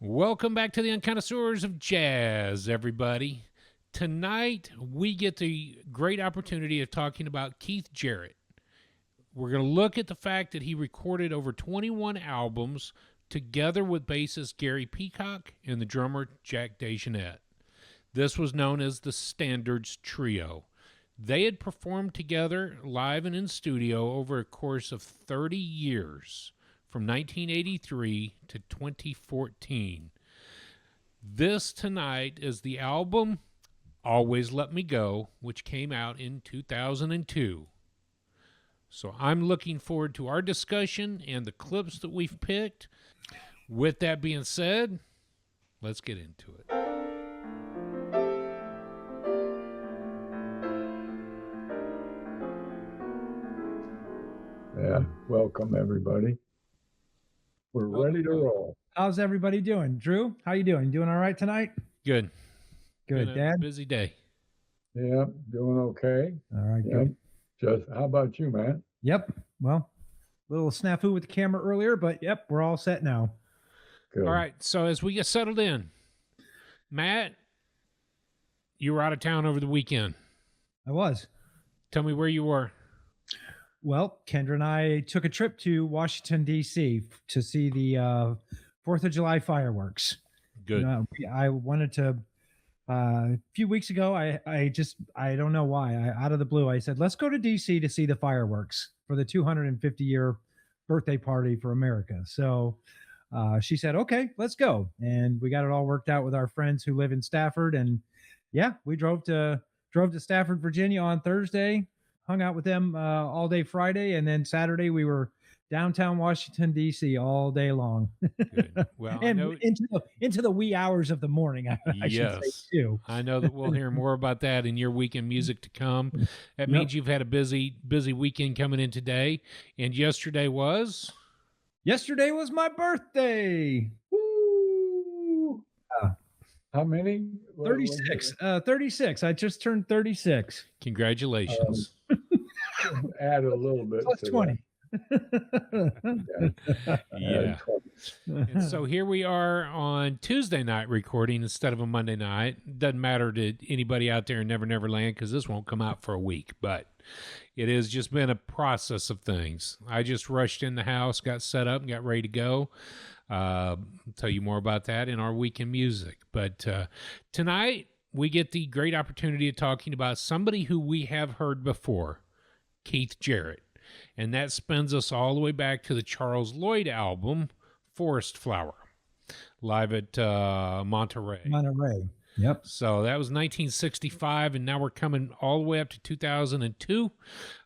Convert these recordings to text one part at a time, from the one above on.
Welcome back to the Unconnoisseurs of Jazz, everybody. Tonight, we get the great opportunity of talking about Keith Jarrett. We're going to look at the fact that he recorded over 21 albums together with bassist Gary Peacock and the drummer Jack DeJohnette. This was known as the Standards Trio. They had performed together live and in studio over a course of 30 years. From 1983 to 2014. This tonight is the album Always Let Me Go, which came out in 2002. So I'm looking forward to our discussion and the clips that we've picked. With that being said, let's get into it. Yeah, welcome everybody. We're ready to roll. How's everybody doing? Drew, how you doing? Doing all right tonight? Good. Good, Dad? Busy day. Yeah, doing okay. All right, Yep. good. Just, how about you, man? Yep. Well, little snafu with the camera earlier, but yep, we're all set now. Good. All right, so as we get settled in, Matt, you were out of town over the weekend. I was. Tell me where you were. Well, Kendra and I took a trip to Washington, D.C. to see the 4th of July fireworks. Good. I wanted to, a few weeks ago, I don't know why, out of the blue, I said, let's go to D.C. to see the fireworks for the 250-year birthday party for America. So she said, okay, let's go. And we got it all worked out with our friends who live in Stafford. And yeah, we drove to Stafford, Virginia on Thursday. Hung out with them all day Friday, and then Saturday we were downtown Washington, D.C. all day long. Good. Well, and I know, into the wee hours of the morning, I should say, too. I know that we'll hear more about that in your weekend music to come. That means you've had a busy weekend coming in today, and yesterday was my birthday. Woo! How many? 36. 36. I just turned 36. Congratulations. Add a little bit. Plus 20. Yeah. And so here we are on Tuesday night recording instead of a Monday night. Doesn't matter to anybody out there in Never Never Land because this won't come out for a week, but it has just been a process of things. I just rushed in the house, got set up, and got ready to go. I'll tell you more about that in our weekend music. But tonight we get the great opportunity of talking about somebody who we have heard before, Keith Jarrett. And that spins us all the way back to the Charles Lloyd album, Forest Flower, live at Monterey. Yep. So that was 1965, and now we're coming all the way up to 2002.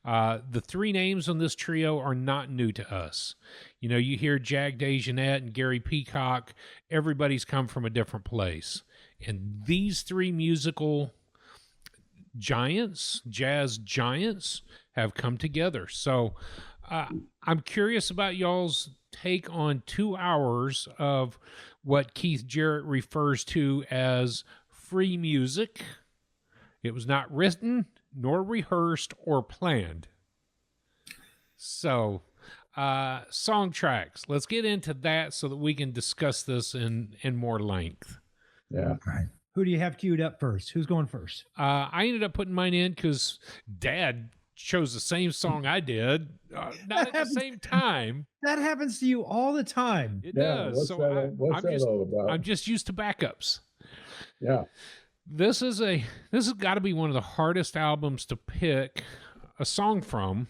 The three names on this trio are not new to us. You know, you hear Jack DeJohnette and Gary Peacock, everybody's come from a different place. And these three musical giants, jazz giants, have come together. So I'm curious about y'all's take on 2 hours of what Keith Jarrett refers to as free music. It was not written, nor rehearsed, or planned. So, song tracks. Let's get into that so that we can discuss this in more length. Yeah. All right. Who do you have queued up first? Who's going first? I ended up putting mine in because Dad chose the same song I did, not at the same time. That happens to you all the time. It Yeah, does. what's that all about? I'm just used to backups. Yeah. This has got to be one of the hardest albums to pick a song from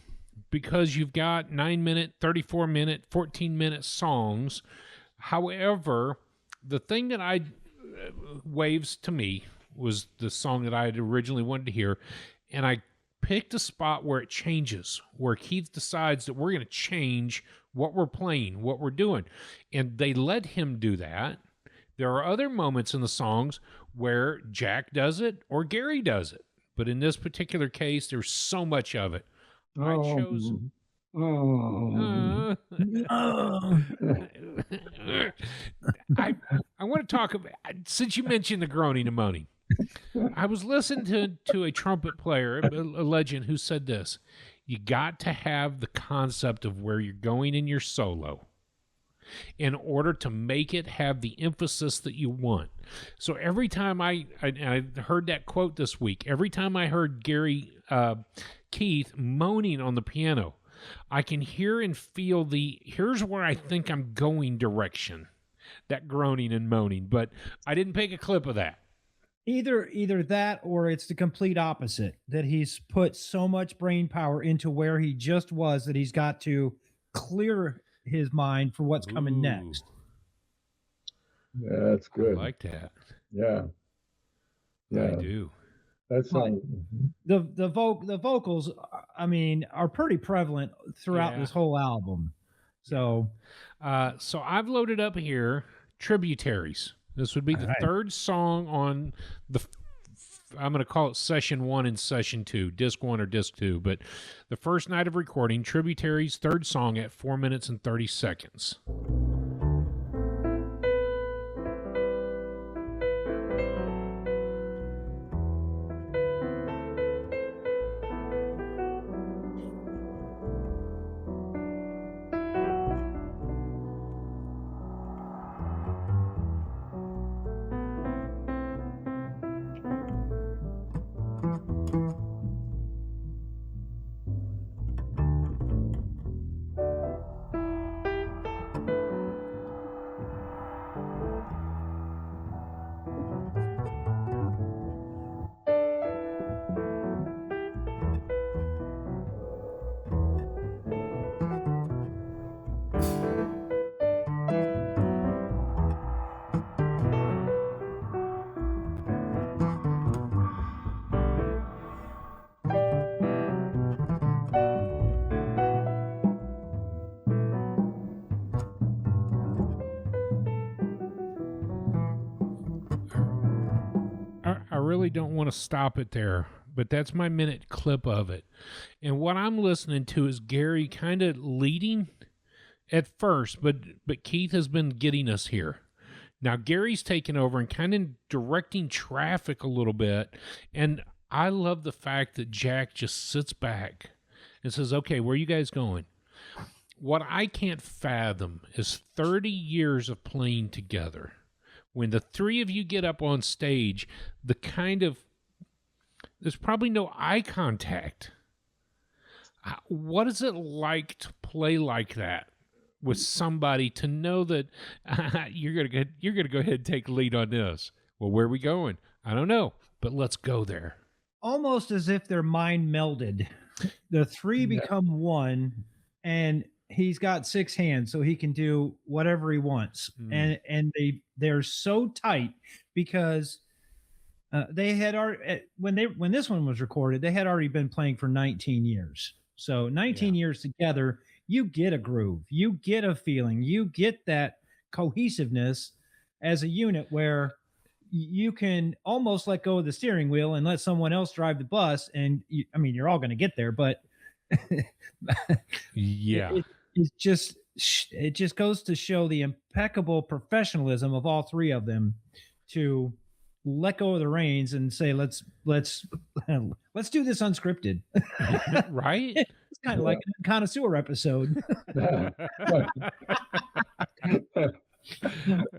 because you've got 9-minute, 34-minute, 14-minute songs. However, the thing that waves to me was the song that I had originally wanted to hear, and I picked a spot where it changes, where Keith decides that we're going to change what we're playing, what we're doing, and they let him do that. There are other moments in the songs where Jack does it or Gary does it, but in this particular case, there's so much of it. I chose. I want to talk about, since you mentioned the groaning and moaning, I was listening to a trumpet player, a legend, who said this: you got to have the concept of where you're going in your solo. in order to make it have the emphasis that you want. So every time I heard that quote this week, every time I heard Keith moaning on the piano, I can hear and feel here's where I think I'm going direction, that groaning and moaning, but I didn't pick a clip of that. Either that, or it's the complete opposite, that he's put so much brain power into where he just was that he's got to clear his mind for what's coming next. Yeah, that's good. I like that. Yeah. I do. That's The vocals, I mean, are pretty prevalent throughout this whole album. So I've loaded up here Tributaries. This would be the third song on I'm going to call it session 1 and session 2, disc 1 or disc 2, but the first night of recording, Tributaries, third song at 4 minutes and 30 seconds. I really don't want to stop it there, but that's my minute clip of it. And what I'm listening to is Gary kind of leading at first, but Keith has been getting us here. Now Gary's taken over and kind of directing traffic a little bit, and I love the fact that Jack just sits back and says, okay, where are you guys going? What I can't fathom is 30 years of playing together. When the three of you get up on stage, there's probably no eye contact. What is it like to play like that with somebody, to know that you're gonna go ahead and take lead on this? Well, where are we going? I don't know, but let's go there. Almost as if their mind melded. The three become one, and he's got 6 hands, so he can do whatever he wants. And they're so tight because they had already, when this one was recorded, they had already been playing for 19 years. So 19 years together, you get a groove, you get a feeling, you get that cohesiveness as a unit where you can almost let go of the steering wheel and let someone else drive the bus. And you're all going to get there, but it just goes to show the impeccable professionalism of all three of them to let go of the reins and say, let's do this unscripted. Right? It's kind of like a connoisseur episode.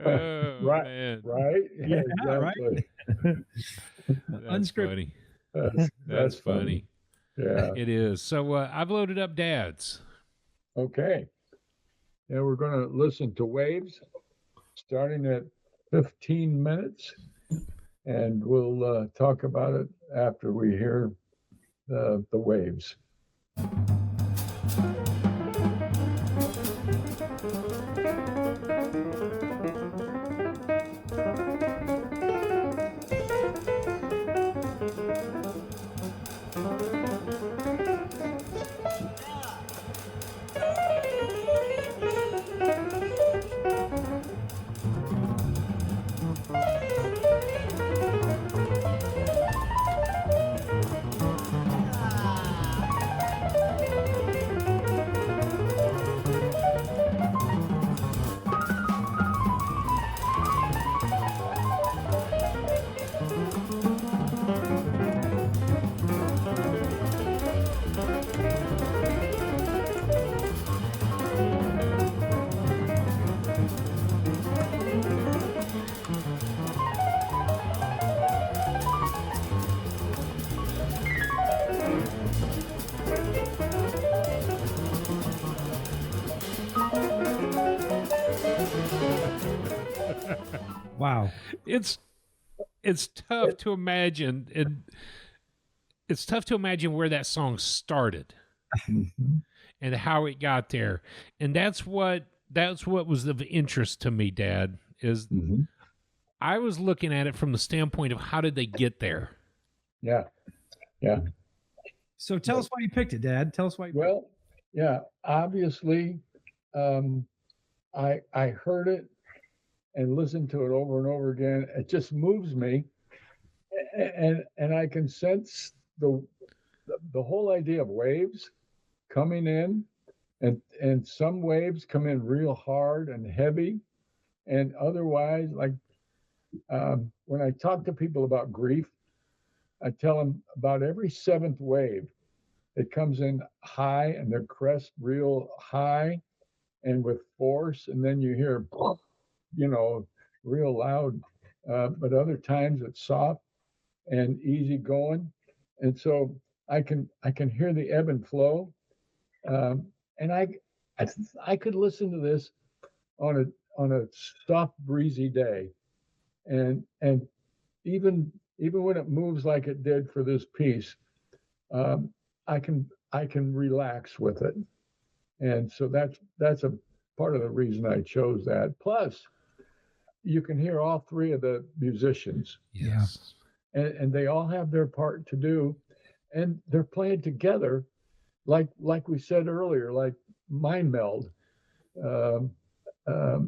Right. Man. Right. Yeah, exactly. right. That's Unscripted. funny. That's funny. Yeah. It is. So I've loaded up Dad's. Okay. And we're going to listen to Waves starting at 15 minutes. And we'll talk about it after we hear the Waves. Wow. It's tough to imagine, and it's tough to imagine where that song started Mhm. and how it got there. And that's what was of interest to me, Dad, is Mhm. I was looking at it from the standpoint of how did they get there? Yeah. Yeah. So tell us why you picked it, Dad. Tell us why you picked Well, yeah, obviously, um, I heard it and listened to it over and over again. It just moves me, and I can sense the whole idea of waves coming in, and some waves come in real hard and heavy, and otherwise, like when I talk to people about grief, I tell them about every seventh wave. It comes in high and the crest real high and with force, and then you hear, you know, real loud. But other times it's soft and easy going, and so I can hear the ebb and flow, and I I could listen to this on a soft breezy day, and even when it moves like it did for this piece, um, I can relax with it, and so that's a part of the reason I chose that. Plus, you can hear all three of the musicians, Yes. and they all have their part to do, and they're playing together, like we said earlier, like mind meld, um,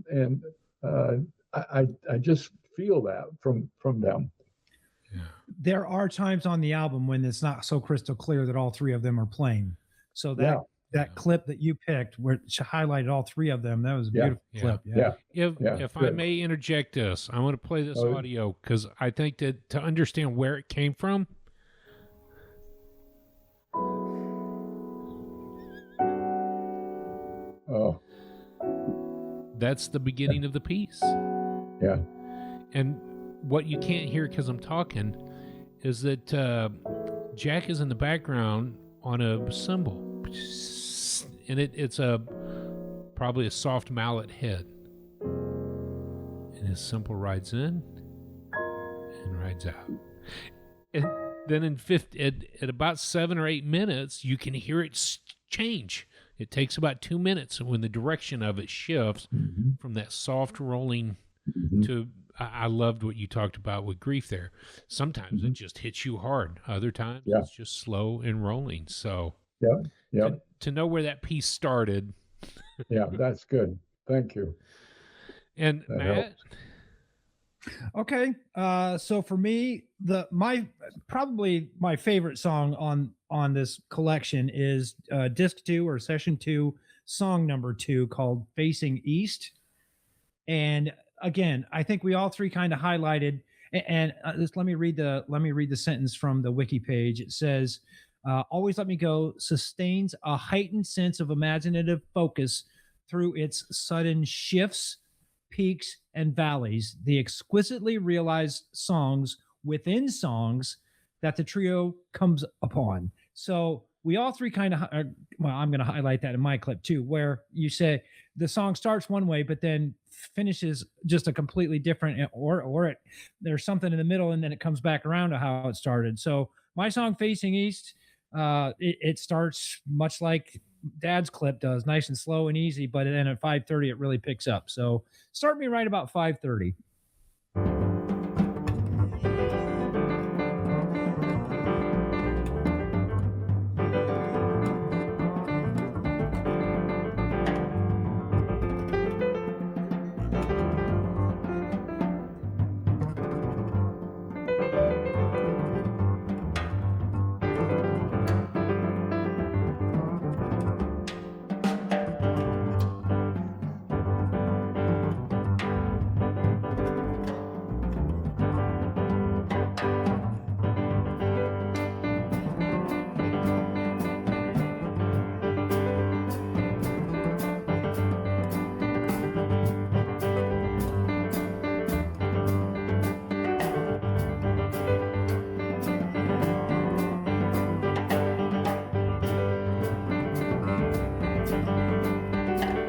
and uh, I just feel that from them. Yeah. There are times on the album when it's not so crystal clear that all three of them are playing. So that Yeah, that clip that you picked, where she highlighted all three of them, that was a Yeah. beautiful Yeah. clip. yeah, If I good. may interject this, I want to play this Oh. audio because I think that to understand where it came from, Oh, that's the beginning of the piece. yeah, And what you can't hear because I'm talking is that Jack is in the background on a cymbal, and it's probably a soft mallet head, and his cymbal rides in and rides out, and then at about 7 or 8 minutes, you can hear it change. It takes about 2 minutes when the direction of it shifts Mhm. from that soft rolling Mhm. to I loved what you talked about with grief there. Sometimes it Mhm. just hits you hard. Other times Yeah. it's just slow and rolling. So yeah, yeah, to know where that piece started. yeah. That's good. Thank you. And That Matt, helps. Okay. So for me, probably my favorite song on this collection is disc 2 or session 2, song number 2, called Facing East. And again, I think we all three kind of highlighted, and just let me read the sentence from the wiki page. It says, always let me go sustains a heightened sense of imaginative focus through its sudden shifts, peaks, and valleys, the exquisitely realized songs within songs that the trio comes upon. So we all three kind of, well, I'm going to highlight that in my clip too, where you say the song starts one way, but then finishes just a completely different, or there's something in the middle, and then it comes back around to how it started. So my song Facing East, it starts much like Dad's clip does, nice and slow and easy, but then at 5:30 it really picks up. So start me right about 5:30.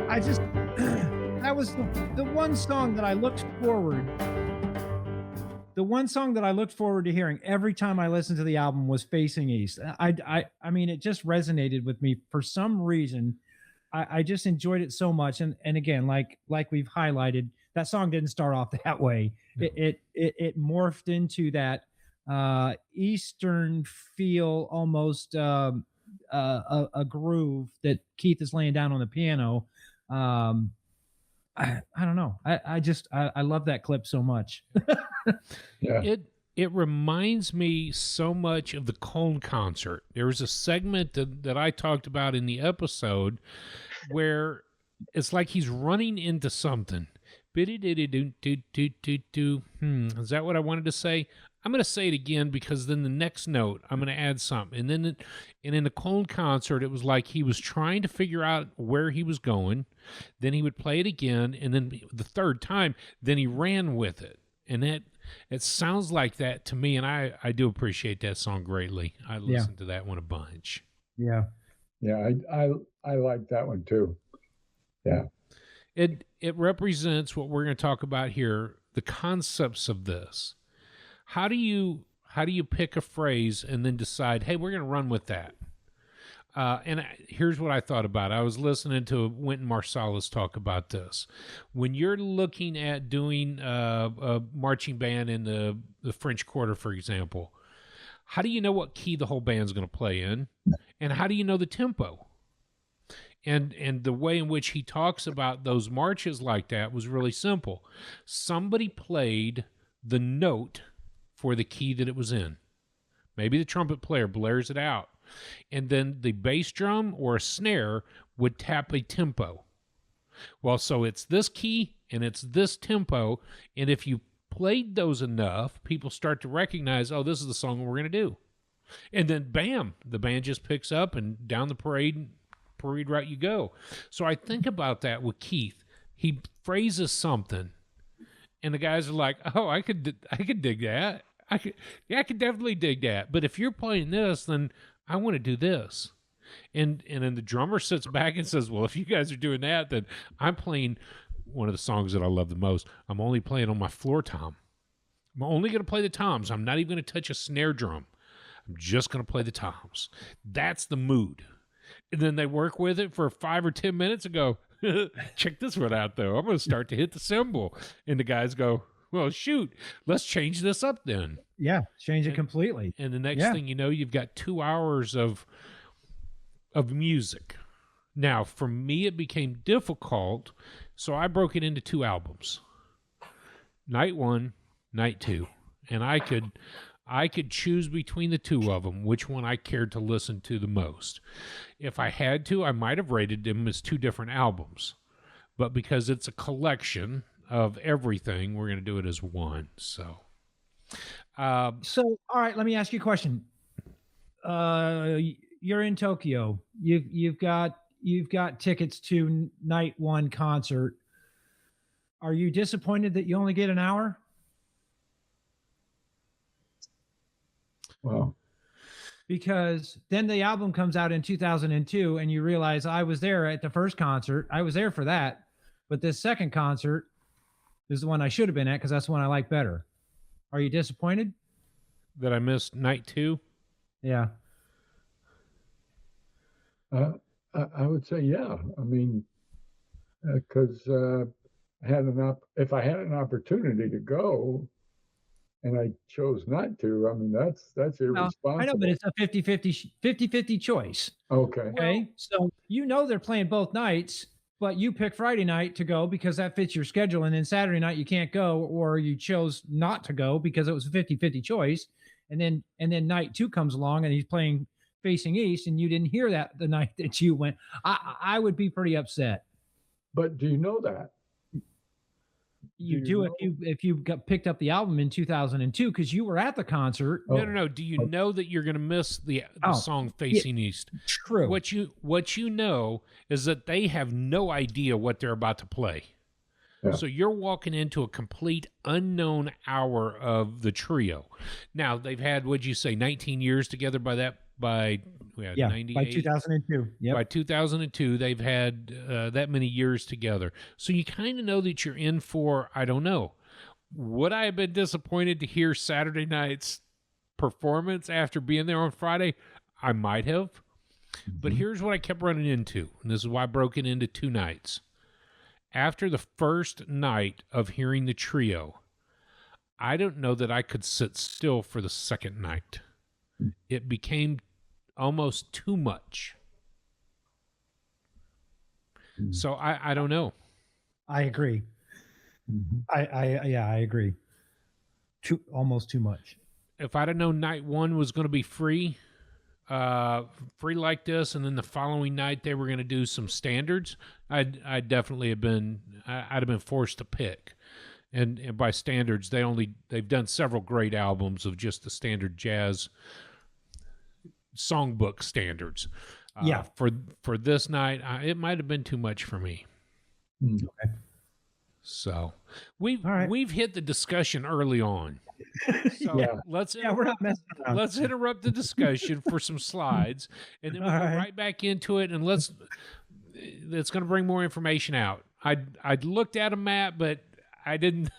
I just that that was the one song that I looked forward. The one song that I looked forward to hearing every time I listened to the album was "Facing East." I mean, it just resonated with me for some reason. I just enjoyed it so much, and again, like we've highlighted, that song didn't start off that way. It morphed into that Eastern feel, almost a groove that Keith is laying down on the piano. I don't know. I love that clip so much. Yeah. It reminds me so much of the Cone concert. There was a segment that I talked about in the episode where it's like he's running into something. Is that what I wanted to say? I'm going to say it again because then the next note I'm going to add something. And then in the Cone concert, it was like he was trying to figure out where he was going. Then he would play it again, and then the third time, then he ran with it. And it sounds like that to me, and I do appreciate that song greatly. I listened to that one a bunch. Yeah. Yeah, I like that one too. Yeah. It represents what we're going to talk about here, the concepts of this. How do you pick a phrase and then decide, hey, we're going to run with that? Here's what I thought about it. I was listening to Wynton Marsalis talk about this. When you're looking at doing a marching band in the French Quarter, for example, how do you know what key the whole band's going to play in? And how do you know the tempo? And the way in which he talks about those marches like that was really simple. Somebody played the note for the key that it was in. Maybe the trumpet player blares it out. And then the bass drum or a snare would tap a tempo. Well, so it's this key and it's this tempo. And if you played those enough, people start to recognize, oh, this is the song we're going to do. And then, bam, the band just picks up and down the parade route you go. So I think about that with Keith. He phrases something, and the guys are like, "Oh, I could dig that. I could definitely dig that. But if you're playing this, then I want to do this." And then the drummer sits back and says, "Well, if you guys are doing that, then I'm playing one of the songs that I love the most. I'm only playing on my floor tom. I'm only going to play the toms. I'm not even going to touch a snare drum. I'm just going to play the toms." That's the mood. And then they work with it for 5 or 10 minutes and go, check this one out, though. I'm going to start to hit the cymbal. And the guys go, well, shoot, let's change this up then. Yeah, change it completely. And the next thing you know, you've got 2 hours of music. Now, for me, it became difficult, so I broke it into 2 albums. Night 1, Night 2. And I could choose between the 2 of them, which one I cared to listen to the most. If I had to, I might have rated them as 2 different albums. But because it's a collection of everything, we're going to do it as one. So, all right, let me ask you a question. You're in Tokyo. You've got tickets to Night 1 concert. Are you disappointed that you only get an hour? Wow. Because then the album comes out in 2002 and you realize I was there at the first concert. I was there for that. But this second concert is the one I should have been at because that's the one I like better. Are you disappointed? That I missed Night 2? Yeah. I would say, yeah. I mean, because if I had an opportunity to go, and I chose not to. I mean, that's irresponsible. I know, but it's a 50-50 choice. Okay. Okay. So they're playing both nights, but you pick Friday night to go because that fits your schedule. And then Saturday night you can't go, or you chose not to go because it was a 50-50 choice. And then Night 2 comes along and he's playing Facing East, and you didn't hear that the night that you went. I would be pretty upset. But do you know that? You do if you got picked up the album in 2002 because you were at the concert. No. Do you know that you're going to miss the song Facing East? True. What you know is that they have no idea what they're about to play. Yeah. So you're walking into a complete unknown hour of the trio. Now they've had, what'd you say, 19 years together by by Yeah, by 98. 2002. Yep. By 2002, they've had that many years together. So you kind of know that you're in for, I don't know. Would I have been disappointed to hear Saturday night's performance after being there on Friday? I might have. But here's what I kept running into, and this is why I broke it into 2 nights. After the first night of hearing the trio, I don't know that I could sit still for the second night. It became almost too much. So I don't know. I agree. I agree. Almost too much. If I'd have known night 1 was going to be free like this, and then the following night they were going to do some standards, I'd definitely have been. I'd have been forced to pick. And by standards, they've done several great albums of just the standard jazz songbook standards. Yeah. For this night, it might have been too much for me. Okay. So we've hit the discussion early on. So Yeah. We're not messing around. let's interrupt the discussion for some slides, and then we'll go right back into it. And it's going to bring more information out. I'd looked at a map, but I didn't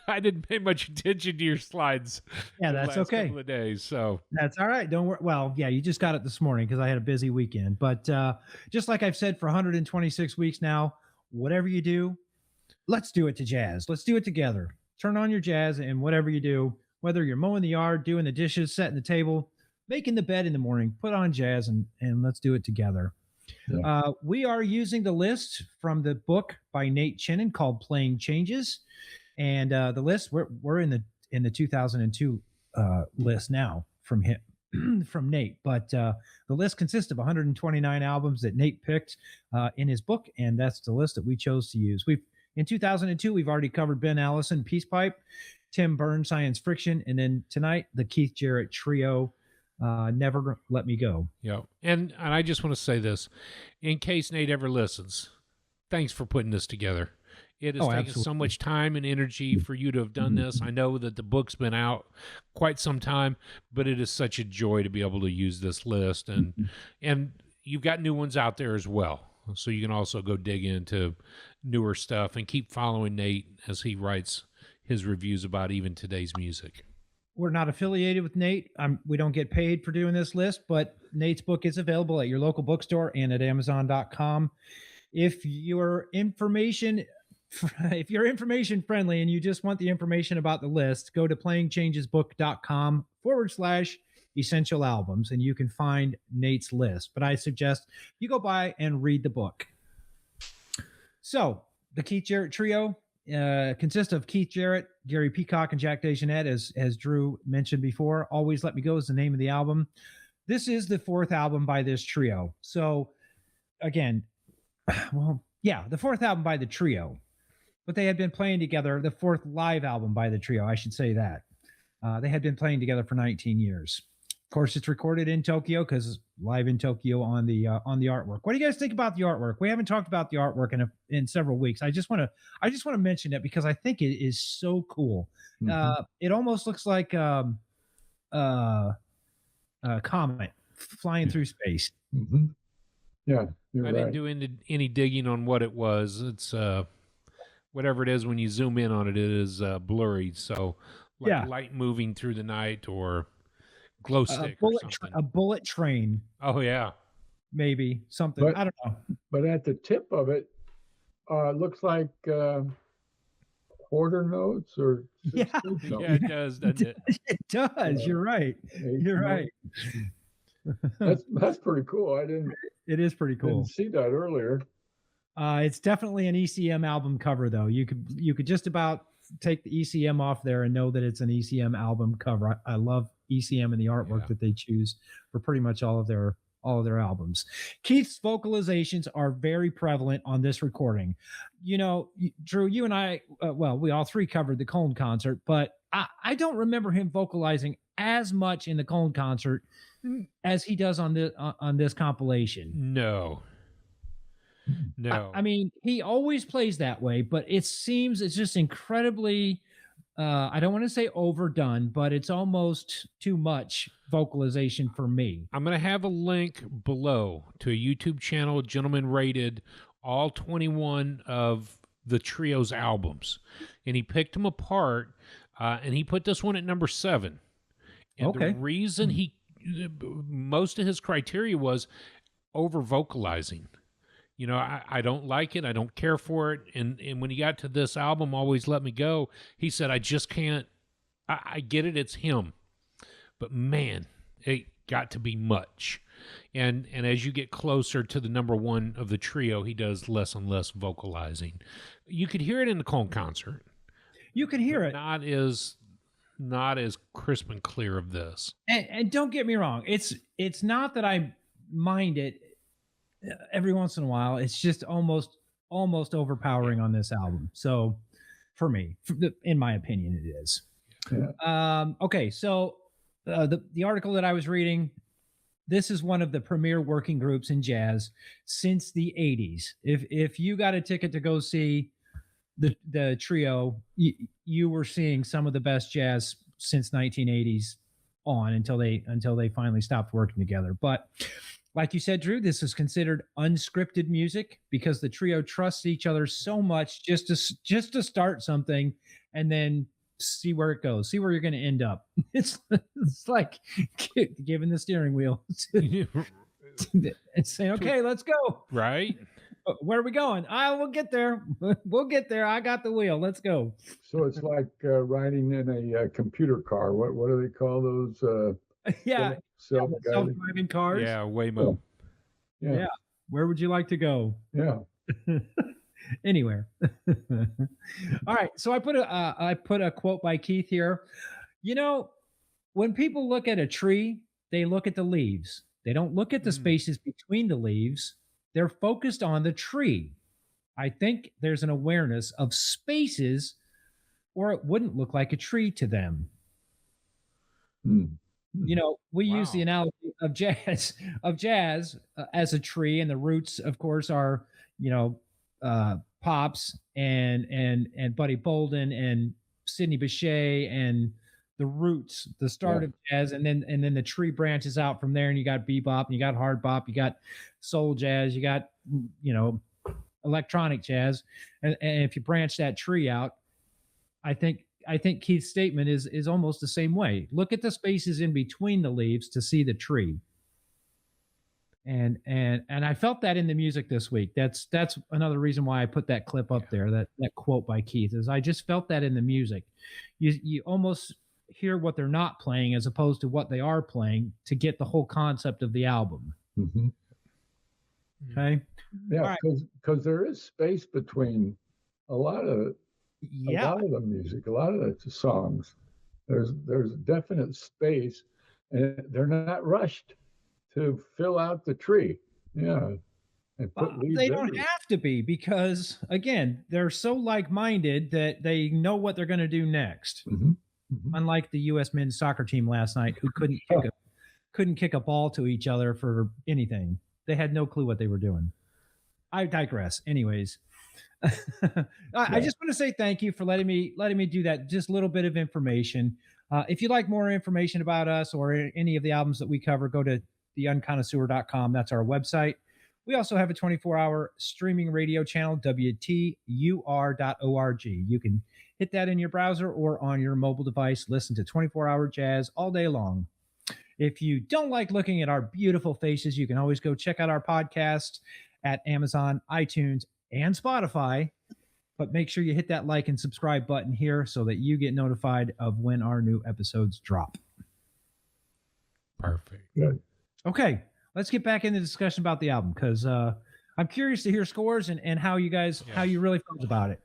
pay much attention to your slides. Yeah, the that's last okay. Couple of days, so That's all right. Don't worry. Well, yeah, you just got it this morning because I had a busy weekend. But just like I've said for 126 weeks now, whatever you do, let's do it to jazz. Let's do it together. Turn on your jazz, and whatever you do, whether you're mowing the yard, doing the dishes, setting the table, making the bed in the morning, put on jazz and let's do it together. Yeah. We are using the list from the book by Nate Chinnon called Playing Changes. And the list, we're in the 2002 list now from him, from Nate. But the list consists of 129 albums that Nate picked in his book, and that's the list that we chose to use. In 2002, we've already covered Ben Allison, Peace Pipe, Tim Burns, Science Friction, and then tonight the Keith Jarrett Trio, Never Let Me Go. yeah. And I just want to say this, in case Nate ever listens, thanks for putting this together. It has taken so much time and energy for you to have done this. I know that the book's been out quite some time, but it is such a joy to be able to use this list, and you've got new ones out there as well. So you can also go dig into newer stuff and keep following Nate as he writes his reviews about even today's music. We're not affiliated with Nate. We don't get paid for doing this list, but Nate's book is available at your local bookstore and at Amazon.com. If you're information friendly and you just want the information about the list, go to playingchangesbook.com/essential albums, and you can find Nate's list. But I suggest you go by and read the book. So the Keith Jarrett Trio consists of Keith Jarrett, Gary Peacock, and Jack DeJohnette, as Drew mentioned before. Always Let Me Go is the name of the album. This is the 4th album by this trio. So again, the 4th album by the trio. But they had been playing together, the 4th live album by the trio, I should say that. They had been playing together for 19 years. Of course, it's recorded in Tokyo because live in Tokyo on the artwork. What do you guys think about the artwork? We haven't talked about the artwork in several weeks. I just want to mention it because I think it is so cool. It almost looks like a comet flying through space. Yeah, I didn't do any digging on what it was. It's whatever it is, when you zoom in on it, it is blurry. So light moving through the night or glow stick or something. A bullet train. Oh, yeah. Maybe something. But, I don't know. But at the tip of it, looks like quarter notes or Yeah, it does, doesn't it? It does. You're right. You're right. That's pretty cool. It is pretty cool. Didn't see that earlier. It's definitely an ECM album cover, though. You could just about take the ECM off there and know that it's an ECM album cover. I love ECM and the artwork that they choose for pretty much all of their albums. Keith's vocalizations are very prevalent on this recording. You know, Drew, you and I, we all three covered the Cone concert, but I don't remember him vocalizing as much in the Cone concert as he does on this compilation. No. I mean, he always plays that way, but it seems it's just incredibly I don't want to say overdone, but it's almost too much vocalization for me. I'm going to have a link below to a YouTube channel. A gentleman rated all 21 of the trio's albums, and he picked them apart, and he put this one at number 7. And Okay. the reason most of his criteria was over vocalizing. You know, I don't like it. I don't care for it. And when he got to this album, Always Let Me Go, he said, I just can't. I get it. It's him. But man, it got to be much. And as you get closer to the number 1 of the trio, he does less and less vocalizing. You could hear it in the Cone concert. You can hear it. Not as crisp and clear of this. And don't get me wrong, it's not that I mind it every once in a while. It's just almost overpowering on this album. So for me, in my opinion, it is. Yeah. Okay, so the article that I was reading, this is one of the premier working groups in jazz since the 80s. If you got a ticket to go see the trio, you were seeing some of the best jazz since 1980s on until they finally stopped working together. But like you said, Drew, this is considered unscripted music because the trio trusts each other so much just to start something and then see where it goes, see where you're going to end up. It's like giving the steering wheel and saying, okay, let's go. Right? Where are we going? We'll get there. We'll get there. I got the wheel. Let's go. So it's like riding in a computer car. What do they call those? Yeah. Self-guided. Self-driving cars. Yeah, Waymo. Yeah. Where would you like to go? Yeah. Anywhere. All right. So I put a quote by Keith here. You know, when people look at a tree, they look at the leaves. They don't look at the spaces between the leaves. They're focused on the tree. I think there's an awareness of spaces, or it wouldn't look like a tree to them. You know, we use the analogy of jazz as a tree, and the roots, of course, are, you know, Pops and Buddy Bolden and Sidney Bechet and the roots, the start of jazz, and then the tree branches out from there, and you got bebop, and you got hard bop, you got soul jazz, you got, you know, electronic jazz, and if you branch that tree out, I think Keith's statement is almost the same way. Look at the spaces in between the leaves to see the tree. And I felt that in the music this week. That's another reason why I put that clip up there, that quote by Keith, is I just felt that in the music. You almost hear what they're not playing as opposed to what they are playing to get the whole concept of the album. Mm-hmm. Okay. Yeah, because there is space between a lot of the music, a lot of the songs. There's definite space, and they're not rushed to fill out the tree. Yeah. And they don't have to be, because again, they're so like-minded that they know what they're going to do next. Mm-hmm. Mm-hmm. Unlike the U.S. men's soccer team last night, who couldn't kick a ball to each other for anything. They had no clue what they were doing. I digress. Anyways, I just want to say thank you for letting me do that. Just a little bit of information. If you'd like more information about us or any of the albums that we cover, go to theunconnoisseur.com. That's our website. We also have a 24-hour streaming radio channel, WTUR.org. You can hit that in your browser or on your mobile device. Listen to 24-hour jazz all day long. If you don't like looking at our beautiful faces, you can always go check out our podcast at Amazon, iTunes, and Spotify. But make sure you hit that like and subscribe button here so that you get notified of when our new episodes drop. Perfect. Good. Okay, let's get back into the discussion about the album, because I'm curious to hear scores and how you guys, how you really felt about it.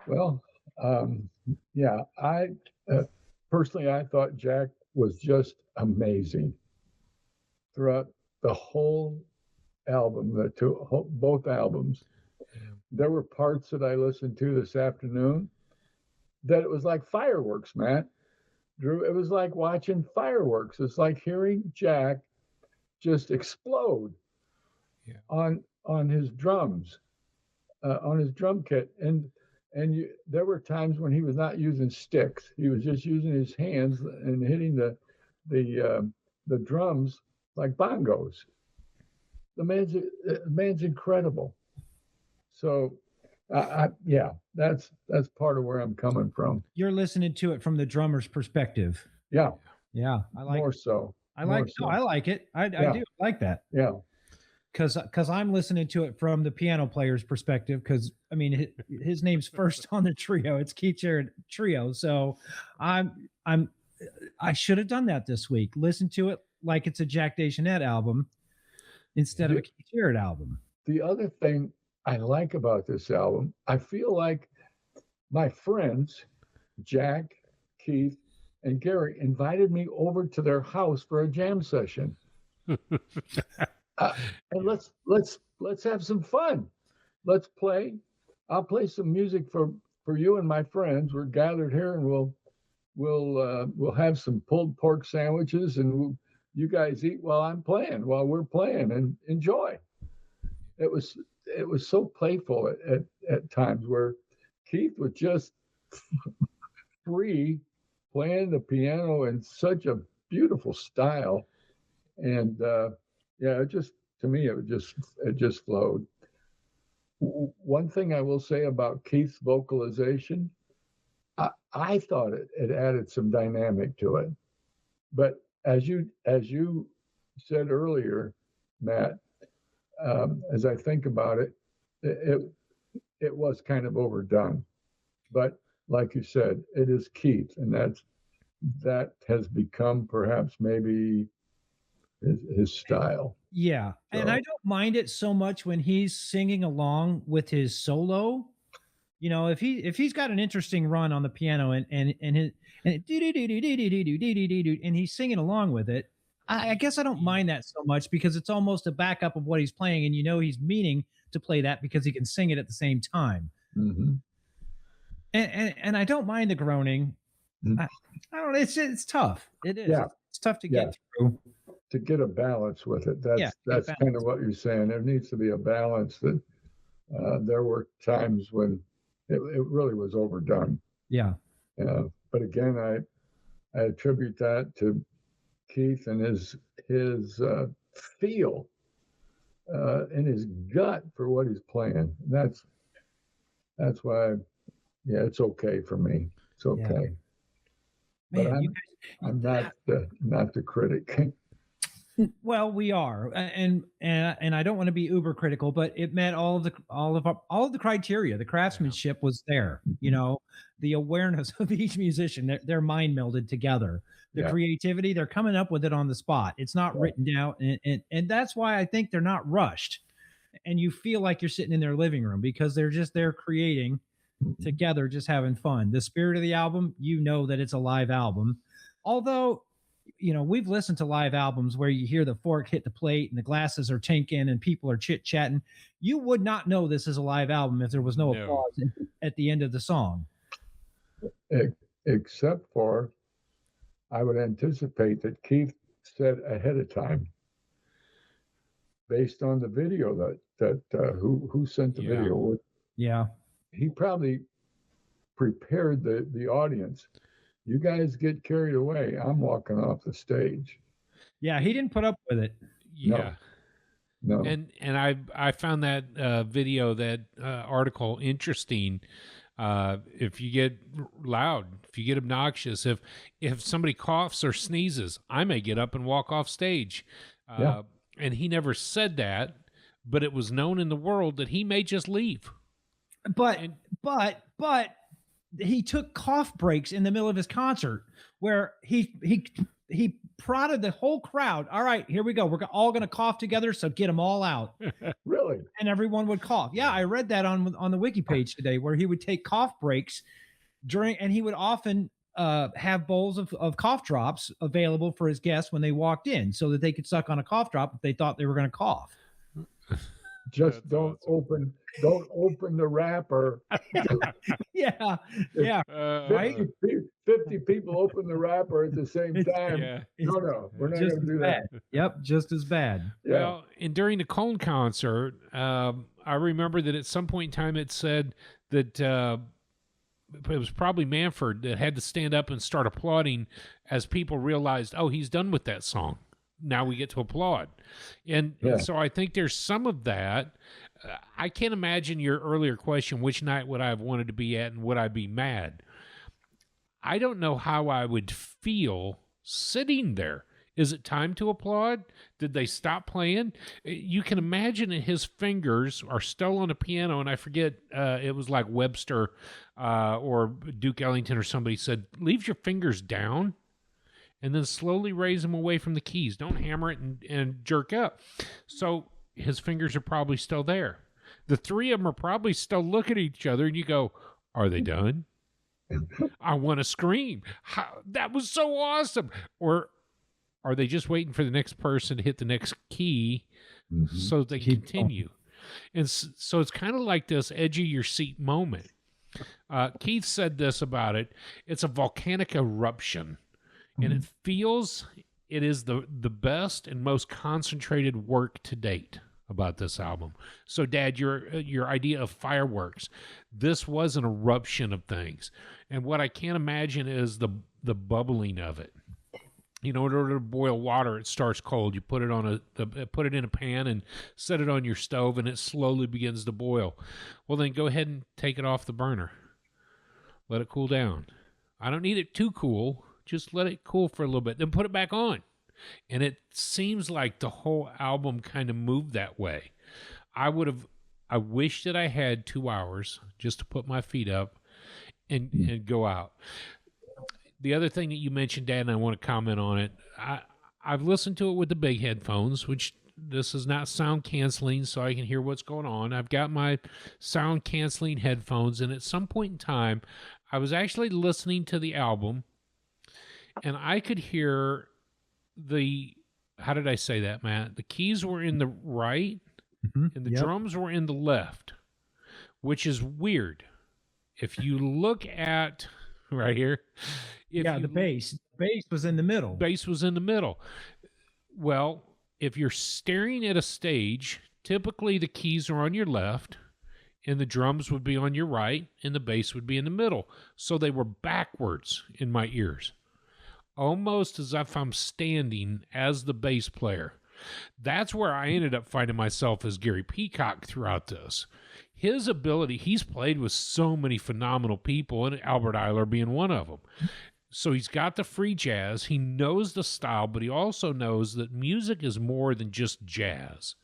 Well, I personally, I thought Jack was just amazing throughout the whole album, both albums. There were parts that I listened to this afternoon that it was like fireworks, man. Drew, it was like watching fireworks. It's like hearing Jack just explode on his drums, on his drum kit, and and there were times when he was not using sticks. He was just using his hands and hitting the drums like bongos. The man's incredible. So, yeah, that's part of where I'm coming from. You're listening to it from the drummer's perspective. Yeah, Yeah, I like. more so. I like. more No, so. I like it. I Yeah. do like that Yeah, because I'm listening to it from the piano player's perspective. Because I mean, his name's first on the trio. It's Keith Jarrett Trio. So, I'm I should have done that this week. Listen to it like it's a Jack DeJohnette album instead of a Keith Jarrett album. the other thing I like about this album, I feel like my friends, Jack, Keith, and Gary, invited me over to their house for a jam session. And let's have some fun. Let's play. I'll play some music for you and my friends. We're gathered here, and we'll have some pulled pork sandwiches, and you guys eat while we're playing, and enjoy. It was so playful at times where Keith was just free playing the piano in such a beautiful style, and yeah, it just to me it just flowed. One thing I will say about Keith's vocalization, I thought it added some dynamic to it, but as you said earlier, Matt, as I think about it, it was kind of overdone. But like you said, it is Keith, and that has become perhaps maybe his style. Yeah, and So- I don't mind it so much when he's singing along with his solo. You know, if he's got an interesting run on the piano and he's singing along with it, I guess I don't mind that so much because it's almost a backup of what he's playing, and you know he's meaning to play that because he can sing it at the same time. Mhm. And I don't mind the groaning. Mhm. I don't know. It's tough. It is. Yeah. It's tough to Yeah. get through. To get a balance with it, that's Yeah, get that's balance. kind of what you're saying. There needs to be a balance. That there were times when it really was overdone. Yeah. But again, I attribute that to Keith and his feel in his gut for what he's playing. That's why, yeah, it's okay for me. It's Yeah. okay. But Man, I'm not the critic. well, we are, and I don't want to be uber critical, but it met all of the criteria. The craftsmanship was there. You know, the awareness of each musician, they're mind melded together. The Yeah. creativity, they're coming up with it on the spot. It's not Yeah. written down, and that's why I think they're not rushed. And you feel like you're sitting in their living room because they're just there creating together, just having fun. The spirit of the album, you know that it's a live album, although you know, we've listened to live albums where you hear the fork hit the plate and the glasses are tinking and people are chit chatting. You would not know this is a live album if there was no No. applause at the end of the song. Except for, I would anticipate that Keith said ahead of time, based on the video that who sent the Yeah. video. Yeah. He probably prepared the audience. You guys get carried away. I'm walking off the stage. Yeah. He didn't put up with it. Yeah. No. And I found that video, that article interesting. If you get loud, if you get obnoxious, if somebody coughs or sneezes, I may get up and walk off stage. Yeah. And he never said that, but it was known in the world that he may just leave. But he took cough breaks in the middle of his concert where he prodded the whole crowd. All right, here we go. We're all going to cough together, so get them all out. Really? And everyone would cough. Yeah, I read that on the wiki page today, where he would take cough breaks during, and he would often have bowls of cough drops available for his guests when they walked in, so that they could suck on a cough drop if they thought they were going to cough. Just That's don't awesome. open the wrapper. Yeah, yeah. Right? 50 people open the wrapper at the same time. Yeah. No, we're not Just going to as do bad. that. Yep, just as bad. Yeah. Well, and during the Cone concert, I remember that at some point in time it said that it was probably Manford that had to stand up and start applauding as people realized, oh, he's done with that song. Now we get to applaud. And so I think there's some of that. I can't imagine your earlier question, which night would I have wanted to be at and would I be mad? I don't know how I would feel sitting there. Is it time to applaud? Did they stop playing? You can imagine that his fingers are still on the piano, and I forget, it was like Webster or Duke Ellington or somebody said, leave your fingers down and then slowly raise them away from the keys. Don't hammer it and jerk up. So his fingers are probably still there. The three of them are probably still looking at each other, and you go, are they done? I want to scream. That was so awesome. Or are they just waiting for the next person to hit the next key so they can continue? And so it's kind of like this edge of your seat moment. Keith said this about it. It's a volcanic eruption, and it feels it is the best and most concentrated work to date about this album. So, Dad, your idea of fireworks, this was an eruption of things. And what I can't imagine is the bubbling of it. You know, in order to boil water, it starts cold. You put it put it in a pan and set it on your stove, and it slowly begins to boil. Well, then go ahead and take it off the burner. Let it cool down. I don't need it too cool. Just let it cool for a little bit. Then put it back on. And it seems like the whole album kind of moved that way. I wish that I had 2 hours just to put my feet up and go out. The other thing that you mentioned, Dad, and I want to comment on it, I've listened to it with the big headphones, which this is not sound canceling, so I can hear what's going on. I've got my sound canceling headphones, and at some point in time, I was actually listening to the album, and I could hear how did I say that, Matt? The keys were in the right, and the drums were in the left, which is weird. If you look at right here, the bass was in the middle. Bass was in the middle. Well, if you're staring at a stage, typically the keys are on your left, and the drums would be on your right, and the bass would be in the middle. So they were backwards in my ears, almost as if I'm standing as the bass player. That's where I ended up finding myself as Gary Peacock throughout this. His ability, he's played with so many phenomenal people, and Albert Ayler being one of them. So he's got the free jazz. He knows the style, but he also knows that music is more than just jazz.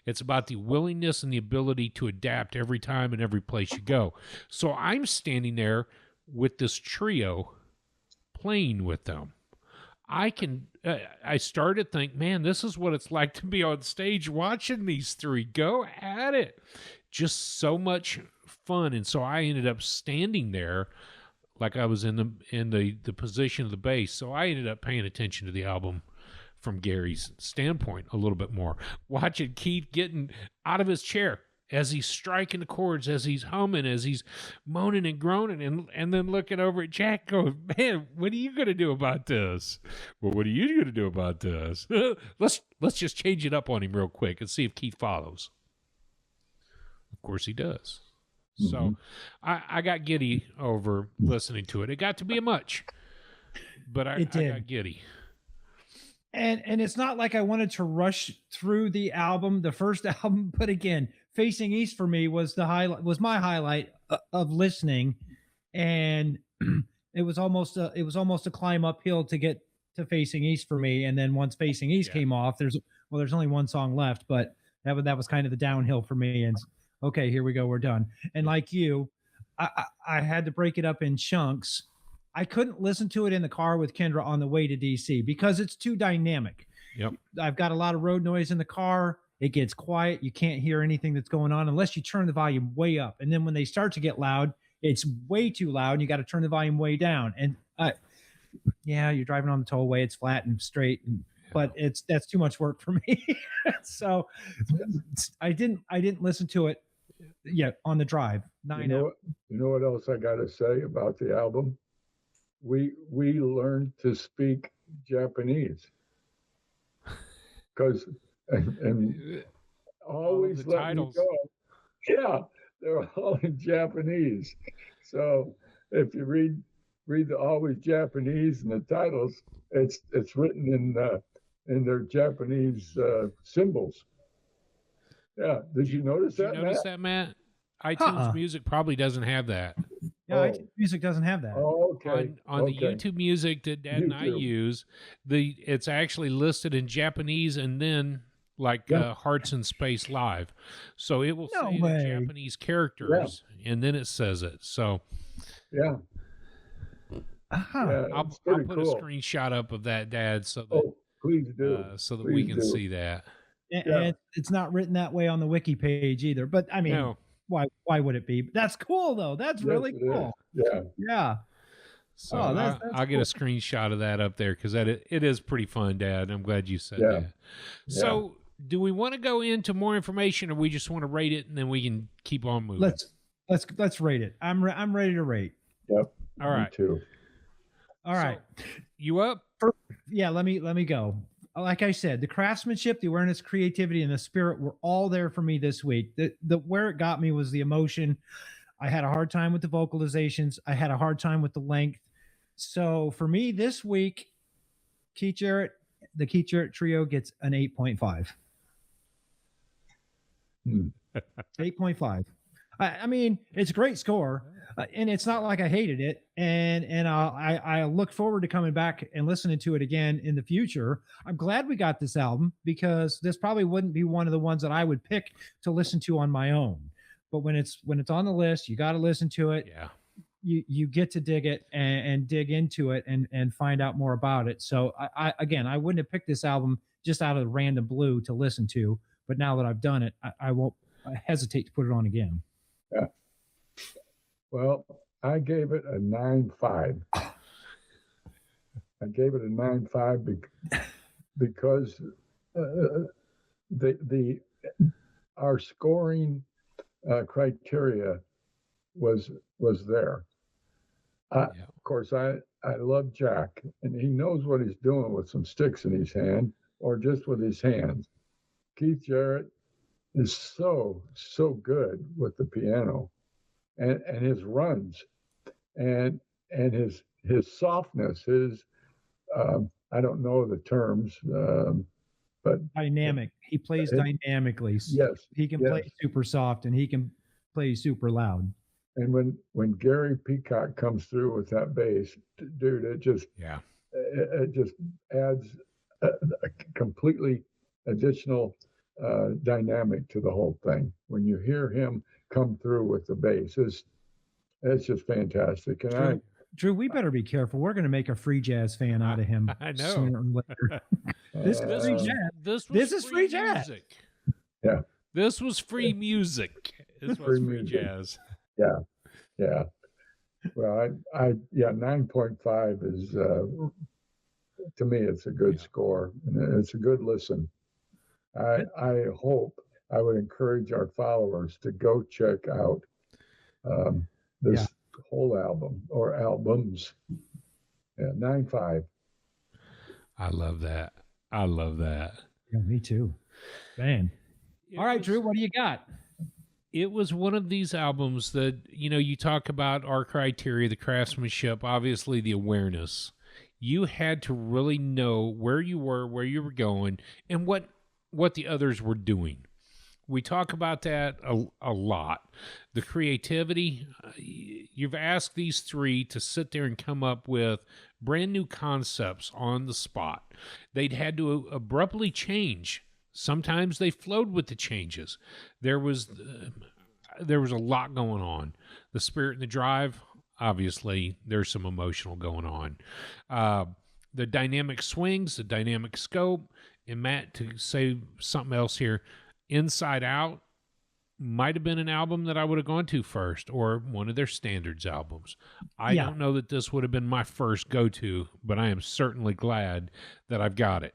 It's about the willingness and the ability to adapt every time and every place you go. So I'm standing there with this trio playing with them. I started to think, man, this is what it's like to be on stage watching these three go at it. Just so much fun. And so I ended up standing there like I was in the position of the bass. So I ended up paying attention to the album from Gary's standpoint a little bit more. Watching Keith getting out of his chair as he's striking the chords, as he's humming, as he's moaning and groaning, and then looking over at Jack going, man, what are you going to do about this? Well, what are you going to do about this? Let's just change it up on him real quick and see if Keith follows. Of course he does. So I got giddy over listening to it. It got to be a much, but I got giddy. And it's not like I wanted to rush through the album, the first album, but again, Facing East for me was my highlight of listening, and it was almost a climb uphill to get to Facing East for me. And then once Facing East came off, there's only one song left, but that was kind of the downhill for me. And okay, here we go, we're done. And like you, I had to break it up in chunks. I couldn't listen to it in the car with Kendra on the way to DC because it's too dynamic. Yep. I've got a lot of road noise in the car. It gets quiet. You can't hear anything that's going on unless you turn the volume way up. And then when they start to get loud, it's way too loud and you got to turn the volume way down. And you're driving on the tollway. It's flat and straight, but that's too much work for me. So I didn't listen to it yet on the drive. You know what else I got to say about the album? We learned to speak Japanese because and always let me go. Yeah, they're all in Japanese. So if you read the always Japanese and the titles, it's written in their Japanese symbols. Yeah. Did you notice Did you that, notice Matt? that, Matt? iTunes Uh-uh. Music probably doesn't have that. Yeah, Oh. iTunes Music doesn't have that. Oh, okay. On the Okay. YouTube Music that Dad and I YouTube. use, it's actually listed in Japanese and then like Yeah. Hearts in Space Live. So it will No say the way. Japanese characters and then it says it. So Yeah. Uh-huh. Yeah. I'll It's pretty put cool. a screenshot up of that, Dad, so that Oh, please do. we Please can do. see that. And Yeah. it's not written that way on the wiki page either. But I mean, No. why would it be? But that's cool though. That's Yes, really it is. cool. Yeah. Yeah. So Oh, that's I'll get cool. a screenshot of that up there because it is pretty fun, Dad. I'm glad you said Yeah. that. So, do we want to go into more information, or we just want to rate it and then we can keep on moving? Let's rate it. I'm ready to rate. Yep. All right. Me too. All right. You up? Yeah, let me go. Like I said, the craftsmanship, the awareness, creativity, and the spirit were all there for me this week. The where it got me was the emotion. I had a hard time with the vocalizations. I had a hard time with the length. So for me this week, the Keith Jarrett Trio gets an 8.5. Hmm. 8.5. I mean, it's a great score, and it's not like I hated it. And I look forward to coming back and listening to it again in the future. I'm glad we got this album because this probably wouldn't be one of the ones that I would pick to listen to on my own. But when it's on the list, you got to listen to it. Yeah. You get to dig it and dig into it and find out more about it. So I wouldn't have picked this album just out of the random blue to listen to. But now that I've done it, I won't hesitate to put it on again. Yeah. Well, I gave it a 9.5. I gave it a 9.5 because our scoring criteria was there. Of course, I love Jack, and he knows what he's doing with some sticks in his hand or just with his hands. Keith Jarrett is so good with the piano, and his runs, and his softness, his I don't know the terms, but dynamic. He plays dynamically. Yes, he can play super soft and he can play super loud. And when Gary Peacock comes through with that bass, dude, it just adds a completely additional dynamic to the whole thing. When you hear him come through with the bass, it's just fantastic. And Drew, we better be careful. We're going to make a free jazz fan out of him. I know. Sooner or later. This is free jazz. This is free jazz. Music. Yeah. This was free music. This was free jazz. Yeah. Yeah. Well, 9.5 is to me, it's a good score and it's a good listen. I hope I would encourage our followers to go check out this whole album or albums. Yeah, 9.5. I love that. I love that. Yeah, me too. Man. All right, Drew, what do you got? It was one of these albums that, you talk about our criteria, the craftsmanship, obviously the awareness. You had to really know where you were going, and what the others were doing. We talk about that a lot. The creativity, you've asked these three to sit there and come up with brand new concepts on the spot. They'd had to abruptly change. Sometimes they flowed with the changes. There was a lot going on. The spirit and the drive, obviously, there's some emotional going on. The dynamic swings, the dynamic scope, and Matt, to say something else here, Inside Out might have been an album that I would have gone to first, or one of their standards albums. I don't know that this would have been my first go-to, but I am certainly glad that I've got it.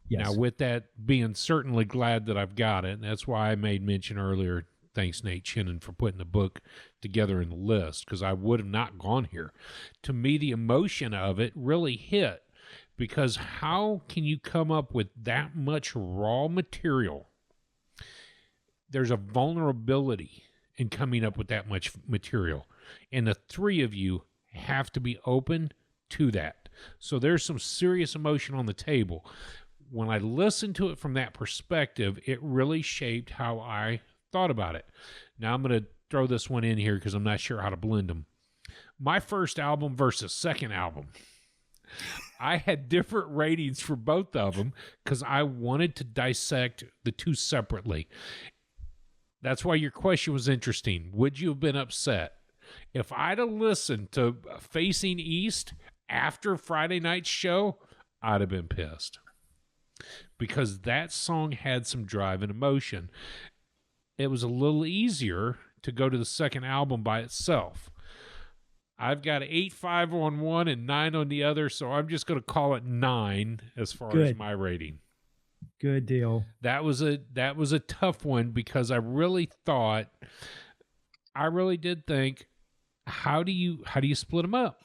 Yes. Now, with that being certainly glad that I've got it, and that's why I made mention earlier, thanks Nate Chinnon for putting the book together in the list, because I would have not gone here. To me, the emotion of it really hit, because how can you come up with that much raw material? There's a vulnerability in coming up with that much material. and the three of you have to be open to that. So there's some serious emotion on the table. When I listened to it from that perspective, it really shaped how I thought about it. Now I'm going to throw this one in here because I'm not sure how to blend them. My first album versus second album. I had different ratings for both of them because I wanted to dissect the two separately. That's why your question was interesting. Would you have been upset? If I'd have listened to Facing East after Friday night's show, I'd have been pissed. Because that song had some drive and emotion. It was a little easier to go to the second album by itself. I've got 8.5 on one and 9 on the other, so I'm just going to call it 9 as far as my rating. Good deal. That was a tough one because I really did think, how do you split them up?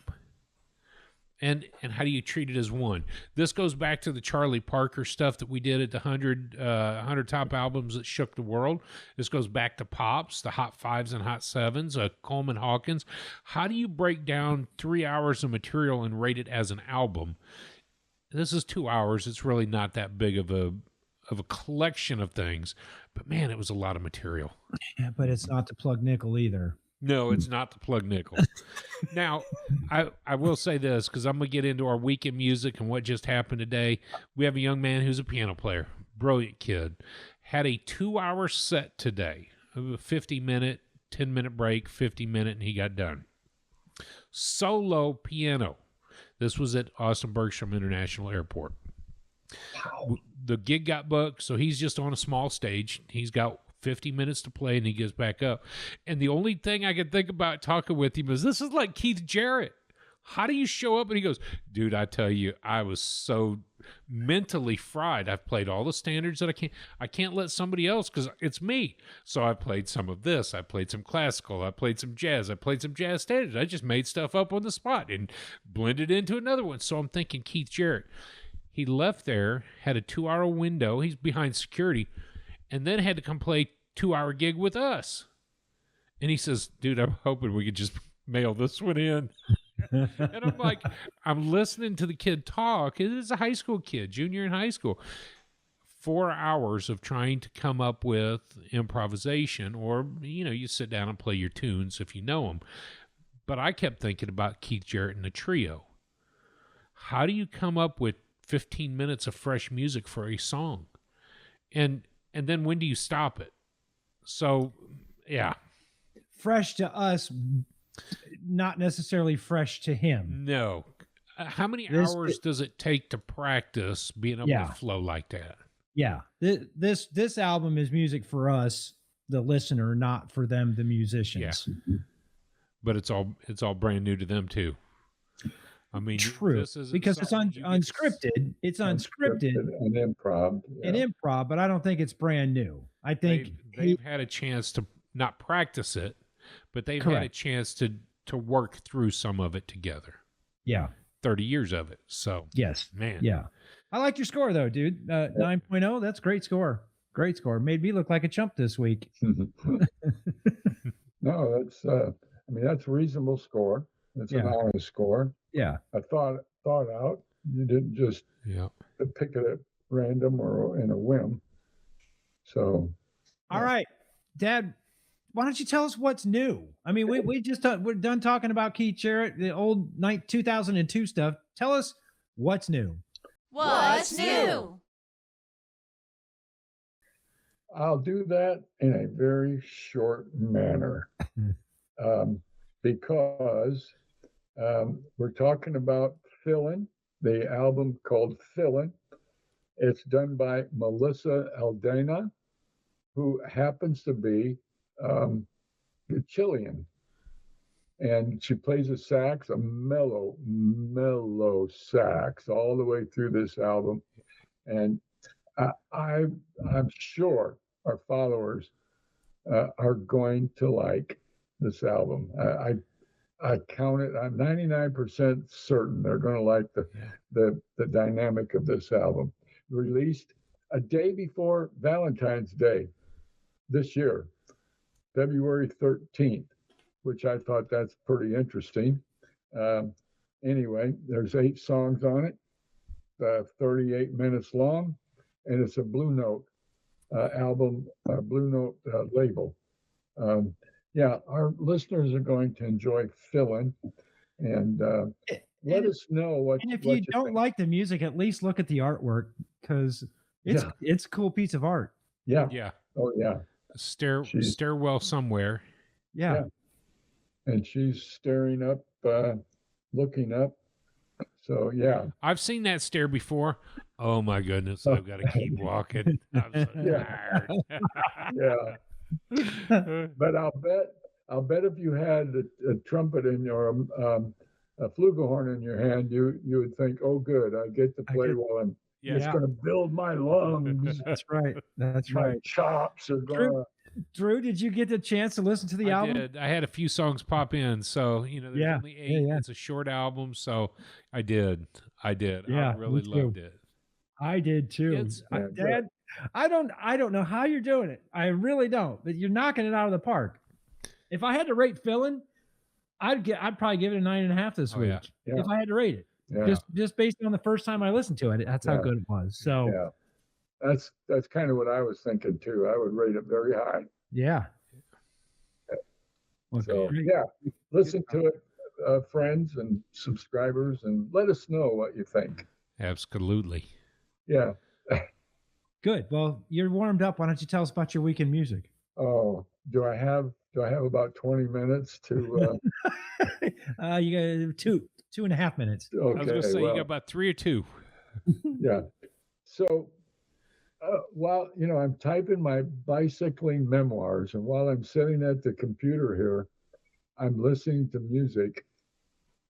And how do you treat it as one? This goes back to the Charlie Parker stuff that we did at the 100 top albums that shook the world. This goes back to Pops, the Hot Fives and Hot Sevens, Coleman Hawkins. How do you break down 3 hours of material and rate it as an album? This is 2 hours. It's really not that big of a collection of things. But, man, it was a lot of material. Yeah, but it's not to plug nickel either. No, it's not the plug nickel. Now, I will say this because I'm going to get into our weekend music and what just happened today. We have a young man who's a piano player, brilliant kid, had a 2-hour set today, a 50-minute, 10-minute break, 50-minute, and he got done. Solo piano. This was at Austin Bergstrom International Airport. Wow. The gig got booked, so he's just on a small stage. He's got 50 minutes to play and he gets back up. And the only thing I could think about talking with him is this is like Keith Jarrett. How do you show up? And he goes, dude, I tell you, I was so mentally fried. I've played all the standards that I can't let somebody else because it's me. So I played some of this. I played some classical. I played some jazz. I played some jazz standards. I just made stuff up on the spot and blended into another one. So I'm thinking Keith Jarrett. He left there, had a 2-hour window. He's behind security. And then had to come play 2-hour gig with us. And he says, dude, I'm hoping we could just mail this one in. And I'm like, I'm listening to the kid talk. It is a high school kid, junior in high school. 4 hours of trying to come up with improvisation or, you sit down and play your tunes if you know them. But I kept thinking about Keith Jarrett and the trio. How do you come up with 15 minutes of fresh music for a song? And then when do you stop it? So, yeah. Fresh to us, not necessarily fresh to him. No. How many hours does it take to practice being able to flow like that? Yeah. This album is music for us, the listener, not for them, the musicians. Yeah. But it's all brand new to them too. I mean, true, because it's unscripted. It's unscripted and improv. Yeah. And improv, but I don't think it's brand new. I think they've had a chance to not practice it, but they've had a chance to work through some of it together. Yeah. 30 years of it. So, yes. Man. Yeah. I like your score, though, dude. 9.0. That's great score. Great score. Made me look like a chump this week. No, that's a reasonable score. It's an honest score. Yeah. I thought out. You didn't just pick it at random or in a whim. So. All right, Dad, why don't you tell us what's new? I mean, we're done talking about Keith Jarrett, the old 2002 stuff. Tell us what's new. What's new? I'll do that in a very short manner because we're talking about Fillin', the album called Fillin'. It's done by Melissa Aldana, who happens to be Chilean. And she plays a sax, a mellow sax all the way through this album. And I'm sure our followers are going to like this album. I count it. I'm 99% certain they're going to like the dynamic of this album. Released a day before Valentine's Day this year, February 13th. which I thought that's pretty interesting. Um, anyway, there's 8 songs on it, 38 minutes long, and it's a Blue Note album, Blue Note label. Um, yeah, our listeners are going to enjoy Fillin', and let And, us know what and if what you you don't think. like the music, at least look at the artwork because Yeah, it's a cool piece of art. yeah, Yeah. oh yeah, she's Stairwell somewhere. Yeah. yeah, and she's staring up, looking up. So yeah, I've seen that stair before. Oh my goodness, I've got to keep walking. I'm so yeah, tired. yeah. But I'll bet if you had a trumpet in your a flugelhorn in your hand, you would think, oh, good, I get to I play get- well, and Yeah. it's going to build my lungs. That's right. That's My right. chops are Drew, going to. Drew, did you get the chance to listen to the I album? did. I had a few songs pop in, so there's Yeah, only yeah, 8. yeah. It's a short album, so I did. Yeah, I really me too. loved it. I did too. It's- Yeah, good. Dad, I don't know how you're doing it. I really don't. But you're knocking it out of the park. If I had to rate Fillin', I'd probably give it a 9.5 this Oh, week. yeah. Yeah. If I had to rate it. Yeah, Just based on the first time I listened to it. That's how Yeah. good it was. So yeah. That's kind of what I was thinking too. I would rate it very high. yeah. Well, So great. yeah, listen to it, friends and subscribers, and let us know what you think. Absolutely. Yeah. Good. Well, you're warmed up. Why don't you tell us about your weekend music? Oh, do I have about 20 minutes to? You got 2.5 minutes. I was going to Okay, say well, you got about 3 or 2. yeah. So while I'm typing my bicycling memoirs, and while I'm sitting at the computer here, I'm listening to music.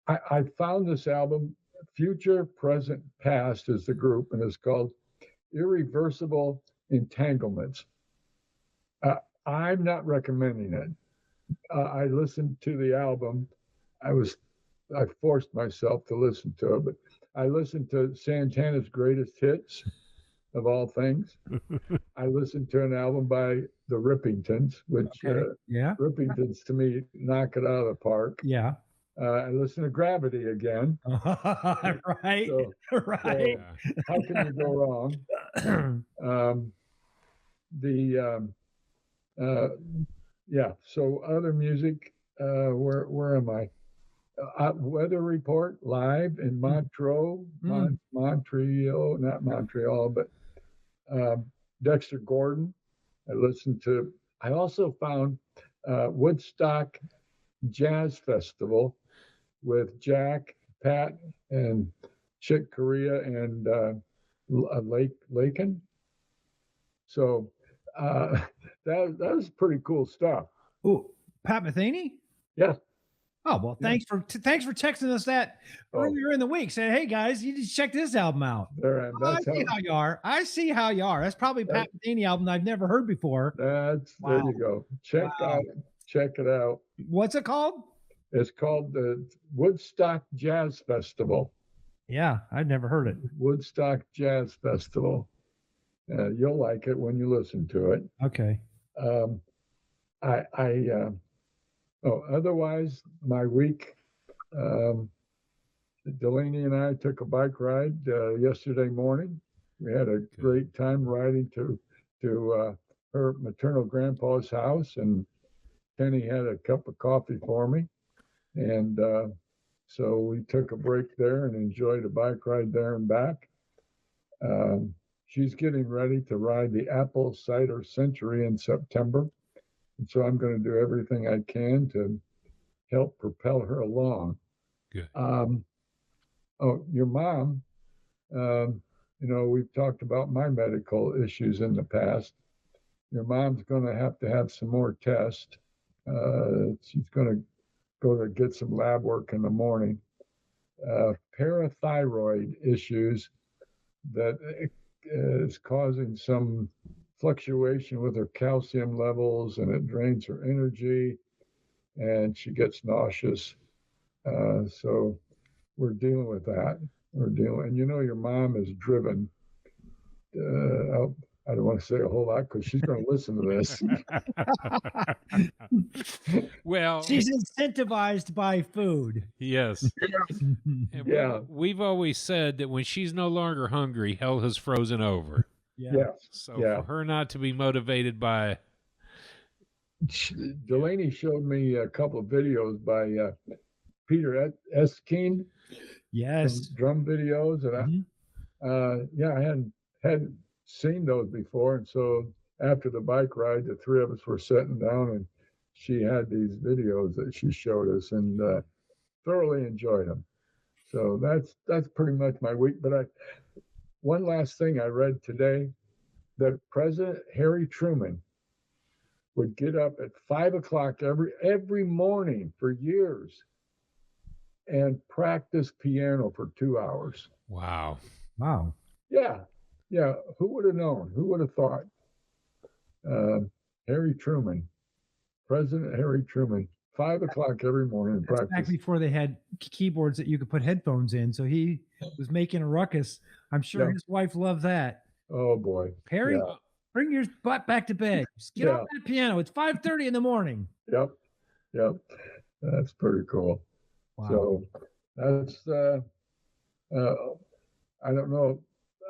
I found this album, Future, Present, Past, is the group, and it's called Irreversible Entanglements. I'm not recommending it. I listened to the album. I forced myself to listen to it, but I listened to Santana's greatest hits of all things. I listened to an album by the Rippingtons, which Okay. Yeah. Rippingtons to me knock it out of the park. Yeah. I listened to Gravity again. Right. So, Right. how can you go wrong? Yeah. So other music. Where am I? Weather report live in Montreux, Montreal, not Montreal, but Dexter Gordon. I also found Woodstock Jazz Festival with Jack, Pat, and Chick Corea and Lakin. So that was pretty cool stuff. Oh, Pat Metheny? Yeah. Oh well, Yeah. thanks for texting us that Oh. earlier in the week. Saying, "Hey guys, you need to check this album out." There, Oh, I see how you are. I see how you are. That's probably a Pat Metheny album I've never heard before. there Wow. you go. Check it out. What's it called? It's called the Woodstock Jazz Festival. Yeah, I've never heard it. Woodstock Jazz Festival. You'll like it when you listen to it. Okay. Otherwise, my week, Delaney and I took a bike ride yesterday morning. We had a great time riding to her maternal grandpa's house, and Penny had a cup of coffee for me. And so we took a break there and enjoyed a bike ride there and back. She's getting ready to ride the Apple Cider Century in September. And so I'm going to do everything I can to help propel her along. Good. Your mom, we've talked about my medical issues in the past. Your mom's going to have some more tests. She's going to go to get some lab work in the morning. Parathyroid issues that is causing some fluctuation with her calcium levels, and it drains her energy, and she gets nauseous. So we're dealing with that. And your mom is driven. I don't want to say a whole lot because she's going to listen to this. Well, She's incentivized by food. yes. And Yeah. we've always said that when she's no longer hungry, hell has frozen over. Yes. So Yeah. for her not to be motivated by, Delaney showed me a couple of videos by Peter Eskeen, Yes. drum videos, and Mhm. I hadn't seen those before, and so after the bike ride, the three of us were sitting down, and she had these videos that she showed us, and thoroughly enjoyed them. So that's pretty much my week. But one last thing I read today, that President Harry Truman would get up at 5 o'clock every morning for years and practice piano for 2 hours. wow. Wow. Yeah, yeah. Who would have known? Who would have thought? Harry Truman, President Harry Truman, 5 o'clock every morning That's back practice. before they had keyboards that you could put headphones in. So he was making a ruckus. I'm sure Yeah. his wife loved that. Oh boy. Perry, Yeah. bring your butt back to bed. Just get off that piano. It's 5:30 in the morning. Yep. Yep. That's pretty cool. Wow. So that's I don't know.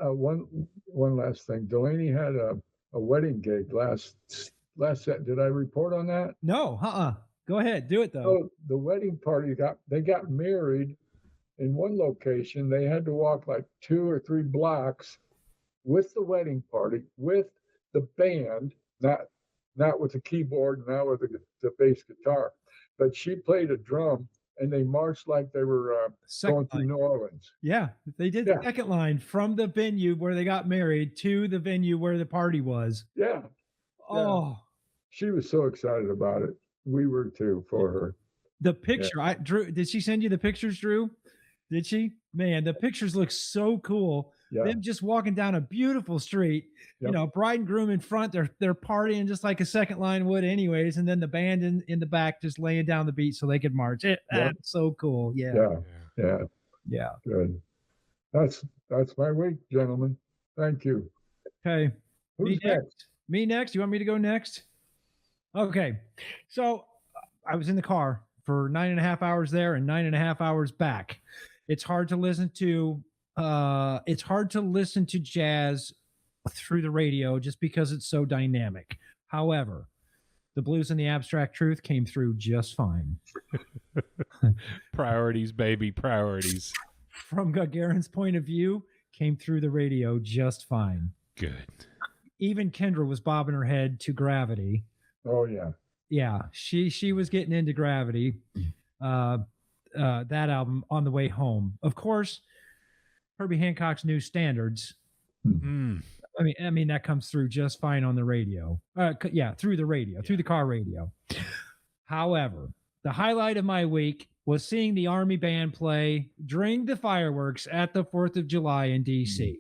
One last thing. Delaney had a wedding gig last set. Did I report on that? No, Go ahead. Do it though. So the wedding party they got married in one location. They had to walk like 2 or 3 blocks with the wedding party, with the band, not with the keyboard, not with the bass guitar, but she played a drum, and they marched like they were going Second through line. New Orleans. Yeah, they did the Yeah. second line from the venue where they got married to the venue where the party was. Yeah, Oh, she was so excited about it. We were too for her. the picture. Drew, did she send you the pictures, Drew? Did she? Man, the pictures look so cool. Yeah, Them just walking down a beautiful street, Yep. bride and groom in front, they're partying just like a second line would anyways, and then the band in the back just laying down the beat so they could march. That's so cool. Yeah. yeah, Yeah. yeah. Good. That's my week, gentlemen. Thank you. Okay. Who's next? Me next. You want me to go next? Okay. So I was in the car for 9.5 hours there and 9.5 hours back. It's hard to listen to jazz through the radio just because it's so dynamic. However, the blues and the abstract truth came through just fine. Priorities, baby, priorities. From Gagarin's point of view, came through the radio just fine. Good. Even Kendra was bobbing her head to Gravity. Oh yeah. Yeah, she was getting into Gravity, that album on the way home. Of course, Herbie Hancock's New Standards. Mm. I mean that comes through just fine on the radio. Through the radio, through the car radio. However, the highlight of my week was seeing the Army Band play during the fireworks at the 4th of July in DC.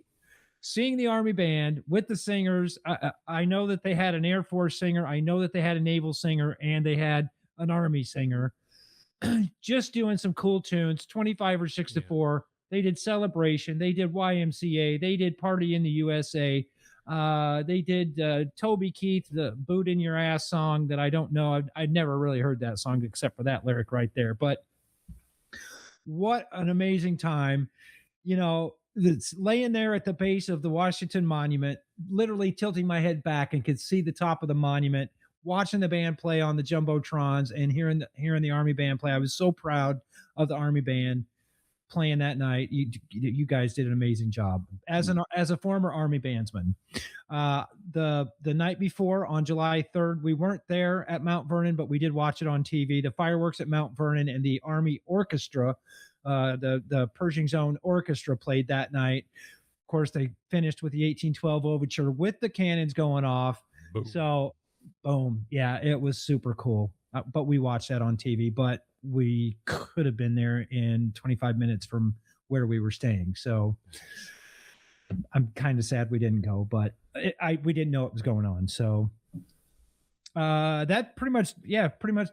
Seeing the Army Band with the singers, I know that they had an Air Force singer, I know that they had a Naval singer, and they had an Army singer, just doing some cool tunes. 25 or 6 to 4. They did Celebration, they did YMCA, they did Party in the USA, they did Toby Keith, the Boot in Your Ass song that I don't know. I'd never really heard that song except for that lyric right there. But what an amazing time. It's laying there at the base of the Washington Monument, literally tilting my head back and could see the top of the monument, watching the band play on the Jumbotrons and hearing the Army Band play. I was so proud of the Army Band playing that night. You guys did an amazing job. As a former Army bandsman, the night before on July 3rd, we weren't there at Mount Vernon, but we did watch it on TV. The fireworks at Mount Vernon and the Army Orchestra, the Pershing Zone Orchestra played that night. Of course, they finished with the 1812 Overture with the cannons going off. Boom. So, boom. Yeah, it was super cool. But we watched that on TV, but we could have been there in 25 minutes from where we were staying. So I'm kind of sad we didn't go, but we didn't know it was going on. So that pretty much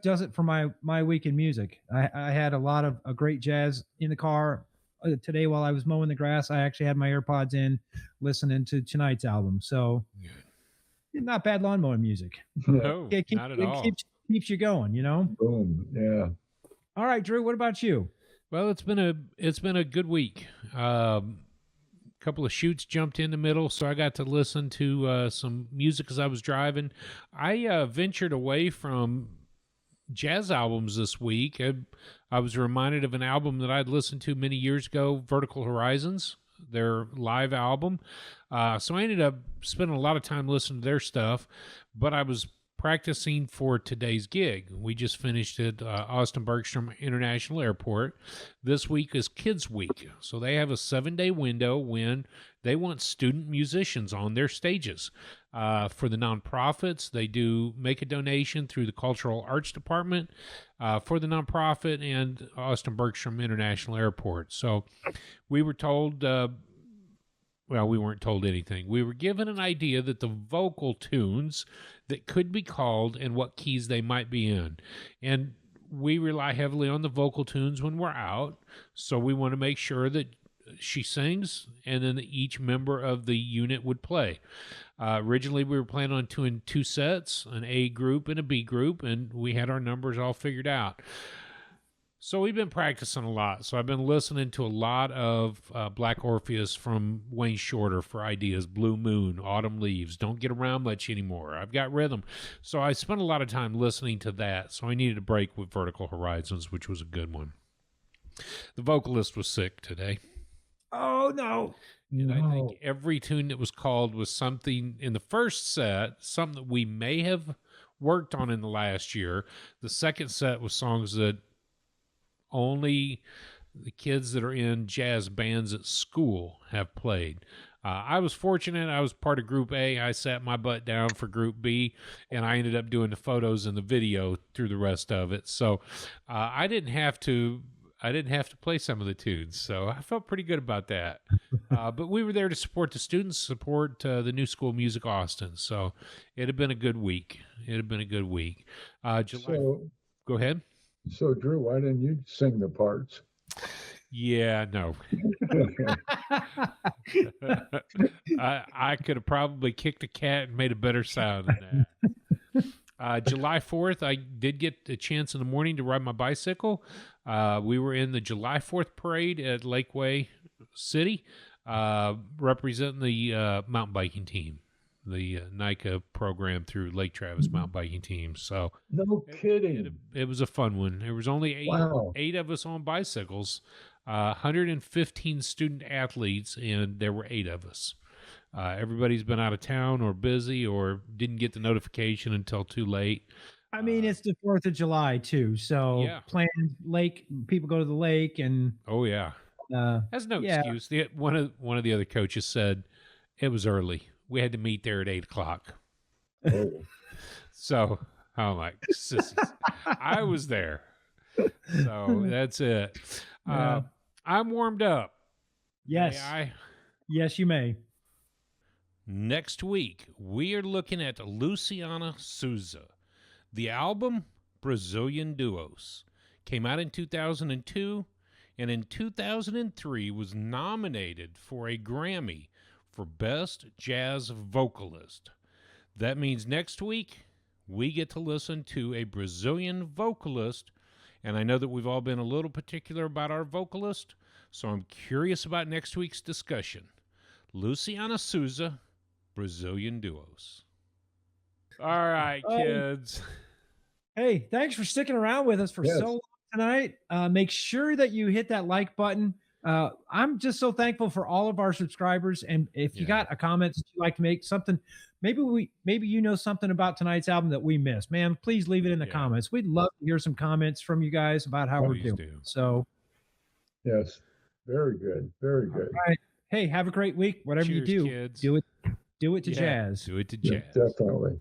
does it for my week in music. I had a lot of great jazz in the car, today while I was mowing the grass. I actually had my AirPods in, listening to tonight's album. So not bad lawn mowing music. No, It not at all. keeps you going, you know. Boom. Yeah. All right, Drew. What about you? Well, it's been a good week. Couple of shoots jumped in the middle, so I got to listen to some music as I was driving. I ventured away from jazz albums this week. I was reminded of an album that I'd listened to many years ago, Vertical Horizons, their live album. So I ended up spending a lot of time listening to their stuff, but I was practicing for today's gig. We just finished at Austin Bergstrom International Airport. This week is Kids Week, so they have a 7-day window when they want student musicians on their stages. For the nonprofits, they do make a donation through the Cultural Arts Department for the nonprofit and Austin Bergstrom International Airport. So we were told, well, we weren't told anything. We were given an idea that the vocal tunes that could be called and what keys they might be in. And we rely heavily on the vocal tunes when we're out. So we want to make sure that she sings and then each member of the unit would play. Originally, we were planning on doing 2 sets, an A group and a B group, and we had our numbers all figured out. So we've been practicing a lot. So I've been listening to a lot of Black Orpheus from Wayne Shorter for ideas. Blue Moon, Autumn Leaves, Don't Get Around Much Anymore. I've got rhythm. So I spent a lot of time listening to that. So I needed a break with Vertical Horizons, which was a good one. The vocalist was sick today. Oh no. And I think every tune that was called was something in the first set, something that we may have worked on in the last year. The second set was songs that only the kids that are in jazz bands at school have played. I was fortunate. I was part of Group A. I sat my butt down for Group B, and I ended up doing the photos and the video through the rest of it. So I didn't have to play some of the tunes, so I felt pretty good about that. But we were there to support the students, support the New School Music Austin. So it had been a good week. Go ahead. So, Drew, why didn't you sing the parts? Yeah, no. I could have probably kicked a cat and made a better sound than that. July 4th, I did get a chance in the morning to ride my bicycle. We were in the July 4th parade at Lakeway City, representing the mountain biking team, the NICA program through Lake Travis mountain biking team. So no kidding. It was a fun one. There was only eight of us on bicycles, 115 student athletes, and there were 8 of us. Everybody's been out of town or busy or didn't get the notification until too late. I mean, it's the 4th of July too, so Yeah. planned lake. People go to the lake, and Oh yeah, that's no yeah. excuse. One of the other coaches said it was early. We had to meet there at 8 o'clock. Oh. So I'm like, sissies. I was there. So that's it. Yeah. I'm warmed up. yes, May I? yes, you may. Next week, we are looking at Luciana Souza. The album, Brazilian Duos, came out in 2002, and in 2003 was nominated for a Grammy for Best Jazz Vocalist. That means next week, we get to listen to a Brazilian vocalist, and I know that we've all been a little particular about our vocalist, so I'm curious about next week's discussion. Luciana Souza, Brazilian Duos. All right, kids. Hey, thanks for sticking around with us for Yes. so long tonight. Make sure that you hit that like button. I'm just so thankful for all of our subscribers. And if you Yeah. got a comment that you'd like to make, something, maybe you know something about tonight's album that we missed, man, please leave it in the Yeah. comments. We'd love to hear some comments from you guys about how we're Please doing. do. So, Yes. Very good. Very good. hey, have a great week. Whatever Cheers, you do, kids. do it to Yeah, jazz. Do it to Yeah, jazz. definitely.